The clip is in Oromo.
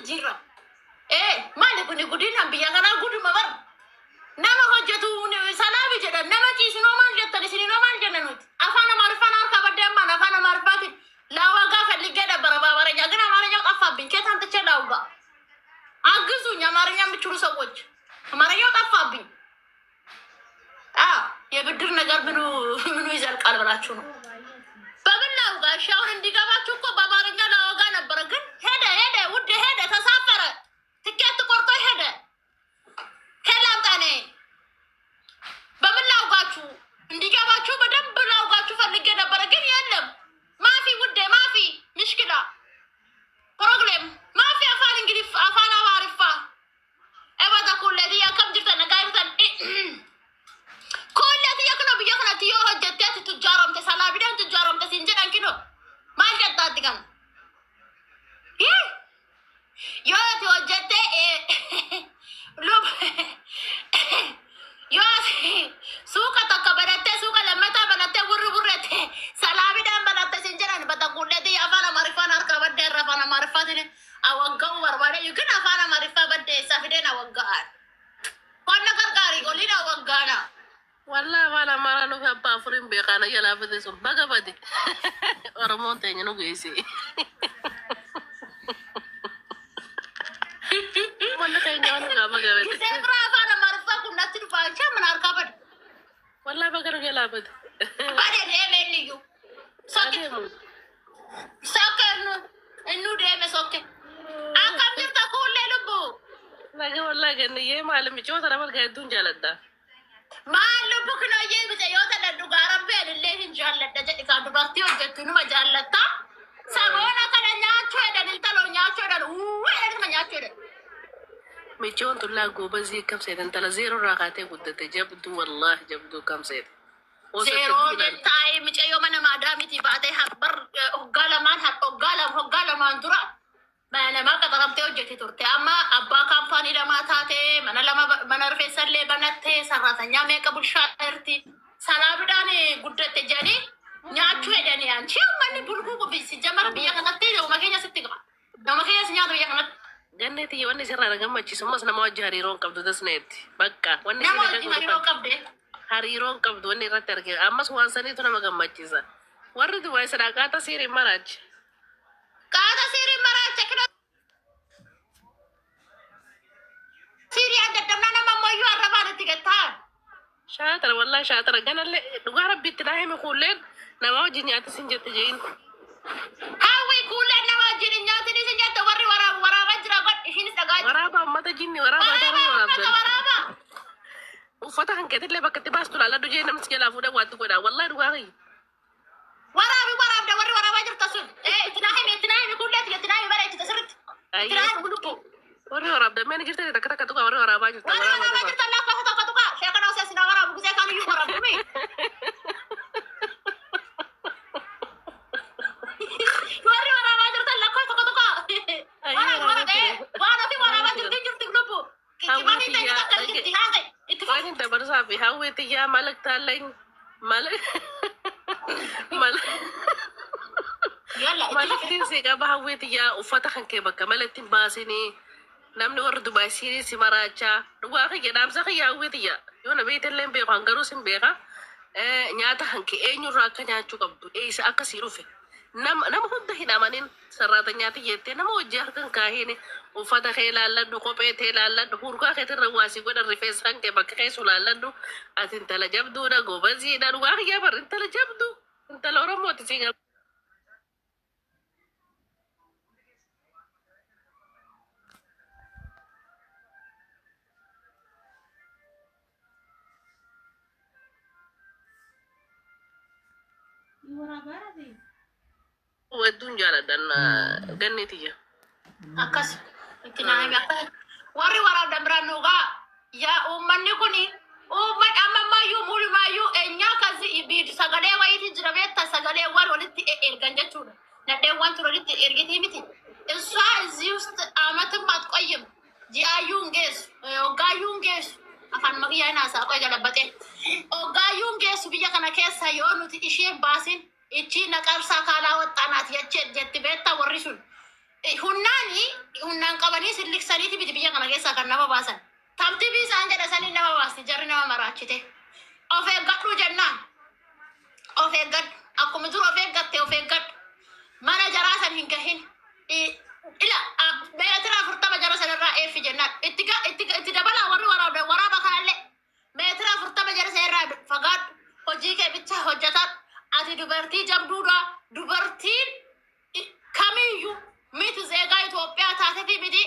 jijjiirra. Maali kuni guddinaan biyya kanaa gudduma bara. Nama hojjetu salaabi jedhan nama ciisinoo maal jettan isinoo maal jenna nuti. Afaan Amaariffaan harka baddee ammaan afaan Amaariffaatiin laawagaa falligee dabbara baabaranya ግን አማርኛ ጠፋብኝ ከየት አምጥቼ ላውጋ አግዙኝ አማርኛ የምችሉ ሰዎች አማርኛው ጠፋብኝ የብድር ነገር ምኑ ይዘልቃል ብላችሁ ነው በምን ላውጋ እሺ አሁን እንዲገባችሁ እኮ በአማርኛ ላወጋ ነበር ግን ሄደ ውድ ሄደ ተሳፈረ ትኬት ቆርጦ ሄደ ከላምጣኔ በምን ላውጋችሁ እንዲገባችሁ በደንብ ላውጋችሁ ፈልጌ ነበር ግን የለም ማፊ ውዴ ማፊ ምሽክላ ፕሮብሌም ማፊ አፋን እንግዲህ አፋን አማሪፋ እባታ ኩለዲ ያከም ጅርተ ነጋይርተን ኩለዲ ያከነ ቢያከነ ትዮ ሆጀት ትጃሮም ተሰላቢዳን ትጃሮም ተሲንጀን አንኪኖ ማልጀት አጥጋም ዮት ሆጀት ሉብ ዮት ሱቃ ተከበረተ ሱቃ ለመታ በለተ ውርውረተ ሰላቢዳን በለተ ሲንጀን በተኩለዲ አፋን አማሪፋን አርካበደ ረፋን አማሪፋትን አወጋው በርባዴ ግን አፋን አማሪፋ በደ ሰፍደን አወጋል ኮነ ቀርቃሪ ጎሊና አወጋና ወላ ባላ ማራ ነው አባፍሪም በቃና ያላፈተ ሱም በገበዲ ኦሮሞን ተኝ ነው ገይሲ ወላ ተኝ ነው በገበዲ ሰብራ አፋን አማሪፋ ኩናት ፋቻ ምን አርካበድ ወላ በገር ገላበድ ባዴ ለልዩ ሰከኑ እኑ ደመ ሶከ አካምር ተቆለ ልቡ ነገ ወላ ገንዬ ማለም ጮታ ነበር ጋዱን ጃለዳ ማሉ ቡክኖ ይብዘ yoota ጋራበ ለለህ እንጃለዳ ጀዲካ ዱባርቲ ወጀቱኑ ማጃለታ ሰቦና ከደኛቹ ደልተሎኛቹ ደሉ ወይ ደልተኛቹ ደሉ ሚቾን ቱላ ጎበዚ ከብሰይተን ተለ ዜሮ ራካቴ ጉደተ ጀብዱ والله ጀብዱ ከምሰይት ዜሮ ታይ ሚጨዮ መነ ማዳሚቲ ባቴ ሀበር ሆጋለማን ዱራ በነማ ቀጠረምቴ ወጀቴ ቱርቴ አማ አባ ካምፓኒ ለማታቴ መነርፌ ሰሌ በነቴ ሰራተኛ ሜቀቡልሻ እርቲ ሰላብዳኔ ጉደቴ ጀኒ ኛቹ ሄደኔ አንቺ ማን ቡልጉ ቢሲ ጀመረ ቢያ ከነቴ ነው ማገኛ ስትገባ ነው ማገኛ ስኛ ነው ቢያ ከነቴ ገነቴ የወኔ ሰራ ረገማቺ ስማስ ነማው ጃሪሮን ቀብዱ ደስነቲ በቃ ወኔ ጃሪሮን ቀብደ hariron qabdu wani irratti arge ammas waan saniitu nama gammachiisa warri duwwaa isa qaata seerii maraacha kira seerii adda addamna nama ammayyuu arrabaadatti gattaan shaatara wallaa shaatara ganallee dhugaa rabbiitti naa hime kuulleen nama wajjin nyaata sin jette jein hawwi kuulleen nama wajjin nyaatini sin jette warri waraaba jira god ishinis dhagaa waraaba ammata jinni waraaba ufata kan ketille bakati bastu la duje nam sigela fuda watu koda wallahi duwari warabi da waraba jirta sun itinahi kullat itinahi bare tasrit itinahi gulupo warab da men jirta takata to waraba jirta la fa to ka sheka no sesina warabu guse kan yu warabu me waraba jirta la ko to ka waraba jirta gulupo kimani ta Wani da bar safi hawe ta ya malak taleng malak din se ga hawe ta ya ufata kan ke baka malatin basini namni wardu basini si maracha duwa ka ga namsa ka ya hawe ta ya yona be tellen be kangaru sim be ka nyaata kan ke enyu ra ka nyaachu kabdu isa akasi rufe nam hunda hinamanin sarratanyati yette nama wajjah kan kahine ufata kheelalladdu qophee teelalladdu hurkaa keetirra waasi godhan rifeensan kee bakka keesu laalladdu ati intala jabduudha gobaziidhaan waa kiyyaa bar intala jabdu intala oromooti siinga Wedun jalan ganetiya. Akas itinahim ako. Wari warab da brano ga ya ummanni kuni umman amma yu muri mayu enya kazi ibid sagale wayti jirabeta sagale war walitti erganja chuda. Na de want to walitti ergiti miti. Isa is used amatum mat qoyim. Ji ayunges ogayunges afan magiya na sa qoy galabate. Ogayunges biya kana kessa yonuti ishe basin ichi naqarsa kala watanat yache jetti beta warrisun Hunnaani hunnaan qabanii silliksaniiti biti biyya kana keessaa kan nama baasan. Tamtibii isaan jedhasanii nama baasti jarri nama maraachite. Of eeggadhu jennaan. Of eeggadhu. Akkuma jiru of eeggatte of eeggadhu. Mana jaraa san hin gahin. Ila meetira 40 jara sanarraa eeffi jennaan. Itti dabalaa warri waraaba kanallee. Meetira 40 jara sanarraa fagaadhu. Hojii kee bicha hojjetan. Ati dubartii jabduudha. Dubartiin kamiyyuu miti zeegaa Itoophiyaa taatefi miti.